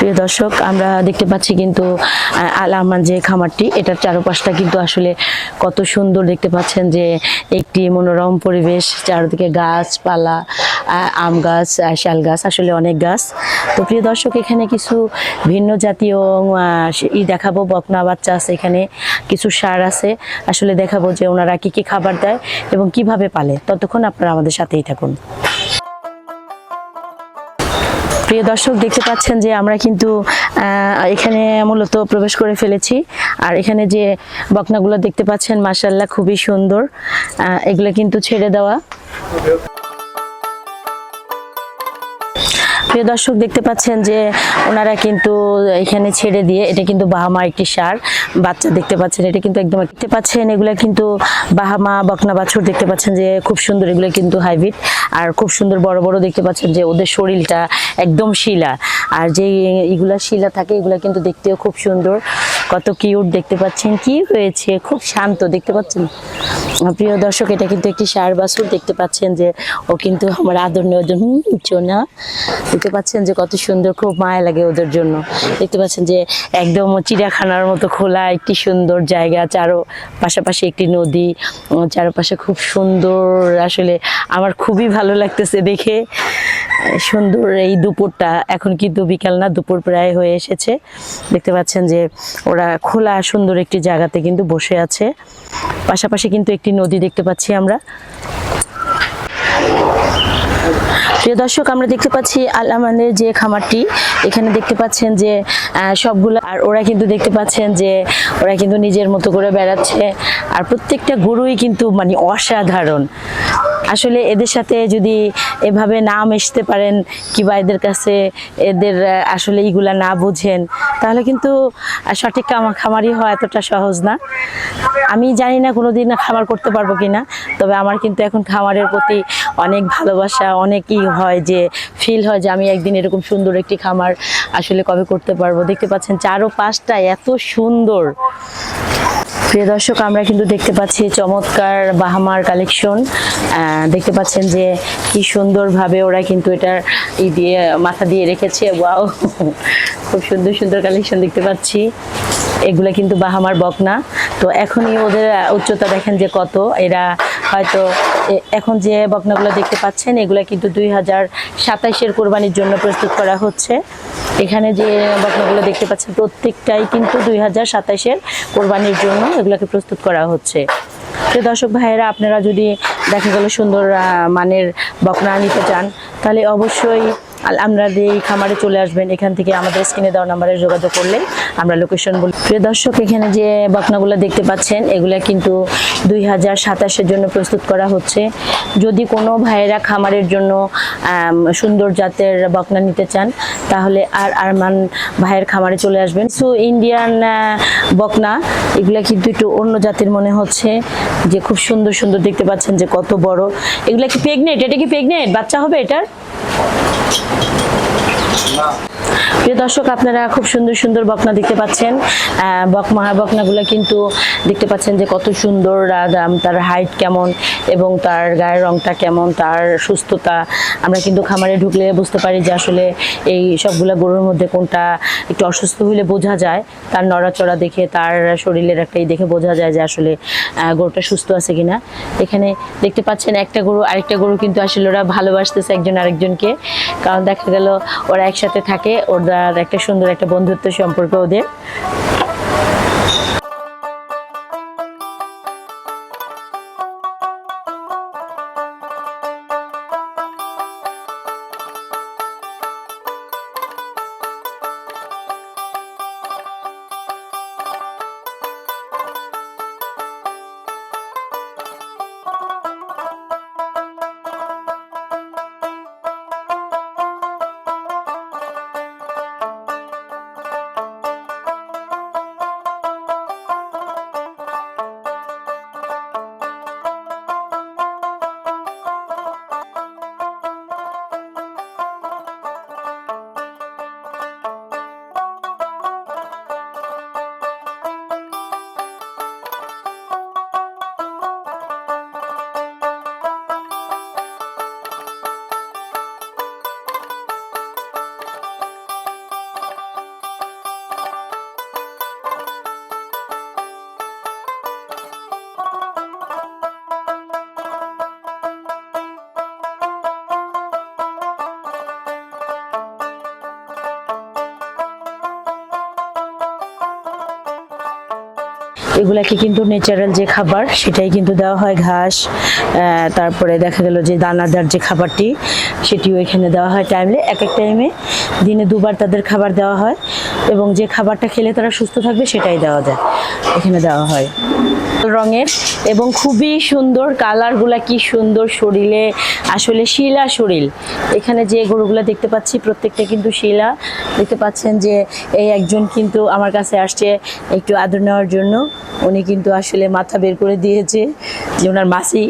প্রিয় দর্শক, আমরা দেখতে পাচ্ছি কিন্তু আল আমান যে খামারটি, এটার চারপাশটা কিন্তু আসলে কত সুন্দর। দেখতে পাচ্ছেন যে একটি মনোরম পরিবেশ, চারদিকে গাছপালা, আম গাছ, শাল গাছ, আসলে অনেক গাছ। তো প্রিয় দর্শক, এখানে কিছু ভিন্ন জাতীয় দেখাবো। বকনা বাচ্চা আছে, এখানে কিছু ষাঁড় আছে, আসলে দেখাবো যে ওনারা কি কি খাবার দেয় এবং কিভাবে পালে। ততক্ষণ আপনারা আমাদের সাথেই থাকুন। প্রিয় দর্শক, দেখতে পাচ্ছেন যে আমরা কিন্তু এখানে মূলত প্রবেশ করে ফেলেছি। আর এখানে যে বকনাগুলো দেখতে পাচ্ছেন, মাশাআল্লাহ খুবই সুন্দর। এগুলো কিন্তু ছেড়ে দেওয়া। প্রিয় দর্শক, দেখতে পাচ্ছেন যে ওনারা কিন্তু এখানে ছেড়ে দিয়ে, এটা কিন্তু বাহামা একটি ষাঁড় বাচ্চা দেখতে পাচ্ছেন। এটা কিন্তু একদম দেখতে পাচ্ছেন, এগুলা কিন্তু বাহামা বকনা বাছুর দেখতে পাচ্ছেন যে খুব সুন্দর। এগুলো কিন্তু হাইব্রিড আর খুব সুন্দর বড় বড়। দেখতে পাচ্ছেন যে ওদের শরীরটা একদম শিলা, আর যে এগুলা শিলা থাকে এগুলা কিন্তু দেখতেও খুব সুন্দর, কত কিউট। দেখতে পাচ্ছেন কি হয়েছে, খুব শান্ত। দেখতে পাচ্ছেন প্রিয় দর্শক, এটা কিন্তু একটি ষাঁড় বাছুর। দেখতে পাচ্ছেন যে ও কিন্তু আমার আদর নেওয়ার জন্য না। দেখতে পাচ্ছেন যে কত সুন্দর, খুব মায়া লাগে ওদের জন্য। দেখতে পাচ্ছেন যে একদম চিড়িয়াখানার মতো খোলা একটি সুন্দর জায়গা, পাশাপাশি একটি নদী, চারপাশে খুব সুন্দর। আসলে আমার খুবই ভালো লাগতেছে দেখে। সুন্দর এই দুপুরটা, এখন কিন্তু বিকাল না, দুপুর প্রায় হয়ে এসেছে। দেখতে পাচ্ছেন যে ওরা খোলা সুন্দর একটি জায়গাতে কিন্তু বসে আছে। পাশাপাশি কিন্তু একটি নদী দেখতে পাচ্ছি আমরা। প্রিয় দর্শক, আমরা দেখতে পাচ্ছি আল আমানের যে খামারটি, এখানে দেখতে পাচ্ছেন যে সবগুলো, আর ওরা কিন্তু দেখতে পাচ্ছেন যে ওরা কিন্তু নিজের মতো করে বেড়াচ্ছে। আর প্রত্যেকটা গরুই কিন্তু মানে অসাধারণ। আসলে এদের সাথে যদি এভাবে না মিশতে পারেন, কিংবা এদের কাছে এদের আসলে এইগুলা না বুঝেন, তাহলে কিন্তু সঠিক খামারি হওয়া এতটা সহজ না। আমি জানি না কোনোদিন খামার করতে পারবো কিনা, তবে আমার কিন্তু এখন খামারের প্রতি অনেক ভালোবাসা, অনেকই হয় যে ফিল হয় যে আমি একদিন এরকম সুন্দর একটি খামার আসলে কবে করতে পারবো। দেখতে পাচ্ছেন চারপাশটা এত সুন্দর। প্রিয় দর্শক, আমরা কিন্তু দেখতে পাচ্ছি চমৎকার বাহামার কালেকশন। দেখতে পাচ্ছেন যে কি সুন্দরভাবে ওরা কিন্তু এটার দিয়ে মাথা দিয়ে রেখেছে। ওয়াও, খুব সুন্দর সুন্দর কালেকশন দেখতে পাচ্ছি। এগুলা কিন্তু বাহামার বকনা। তো এখনই ওদের উচ্চতা দেখেন যে কত। এরা হয়তো এখন যে বকনাগুলো দেখতে পাচ্ছেন, এগুলা কিন্তু 2027-এর কোরবানির জন্য প্রস্তুত করা হচ্ছে। এখানে যে বকনাগুলো দেখতে পাচ্ছেন প্রত্যেকটাই কিন্তু 2027-এর কোরবানির জন্য এগুলোকে প্রস্তুত করা হচ্ছে। তো দর্শক ভাইয়েরা, আপনারা যদি দেখা গেল সুন্দর মানের বকনা নিতে চান, তাহলে অবশ্যই আমরা এই খামারে চলে আসবেন। এখান থেকে আমাদের স্ক্রিনে দেওয়া নাম্বারে যোগাযোগ করলে আমরা লোকেশন বলি। প্রিয় দর্শক, এখানে যে বকনাগুলো দেখতে পাচ্ছেন, এগুলা কিন্তু 2027-এর জন্য প্রস্তুত করা হচ্ছে। যদি কোনো ভাইয়েরা খামারের জন্য সুন্দর জাতের বকনা নিতে চান, তাহলে আরমান ভাইয়ের খামারে চলে আসবেন। সো ইন্ডিয়ান বকনা, এগুলা কিন্তু একটু অন্য জাতির মনে হচ্ছে, যে খুব সুন্দর সুন্দর। দেখতে পাচ্ছেন যে কত বড়। এগুলা কি প্রেগনেন্ট? এটা কি প্রেগনেন্ট? বাচ্চা হবে এটার? প্রিয় দর্শক, আপনারা খুব সুন্দর সুন্দর বকনা দেখতে পাচ্ছেন। বকনাগুলো কিন্তু দেখতে পাচ্ছেন যে কত সুন্দর, তার হাইট কেমন এবং তার গায়ের রংটা কেমন, তার সুস্থতা। আমরা কিন্তু খামারে ঢুকলে বুঝতে পারি যে আসলে এই সবগুলা গরুর মধ্যে কোনটা একটু অসুস্থ হলে বোঝা যায়। তার নড়াচড়া দেখে, তার শরীরের একটাই দেখে বোঝা যায় যে আসলে গরুটা সুস্থ আছে কিনা। এখানে দেখতে পাচ্ছেন একটা গরু আরেকটা গরু কিন্তু আসলে ওরা ভালোবাসতেছে একজন আরেকজনকে, কারণ দেখা গেল ওরা একসাথে থাকে, ওদের একটা সুন্দর একটা বন্ধুত্ব সম্পর্ক ওদের। এগুলাকে কিন্তু ন্যাচারাল যে খাবার সেটাই কিন্তু দেওয়া হয়, ঘাস, তারপরে দেখা গেল যে দানাদার যে খাবারটি সেটিও এখানে দেওয়া হয় টাইমলি। এক এক টাইমে দিনে দুবার তাদের খাবার দেওয়া হয় এবং যে খাবারটা খেলে তারা সুস্থ থাকবে সেটাই দেওয়া যায়, এখানে দেওয়া হয়। রঙের এবং খুবই সুন্দর, কালারগুলা কি সুন্দর, শরীরে আসলে শিলা শরীর। এখানে যে গরুগুলা দেখতে পাচ্ছি প্রত্যেকটা কিন্তু শিলা। দেখতে পাচ্ছেন যে এই একজন কিন্তু আমার কাছে আসছে একটু আদর নেওয়ার জন্য, উনি কিন্তু আসলে মাথা বের করে দিয়েছে যে ওনার মাসি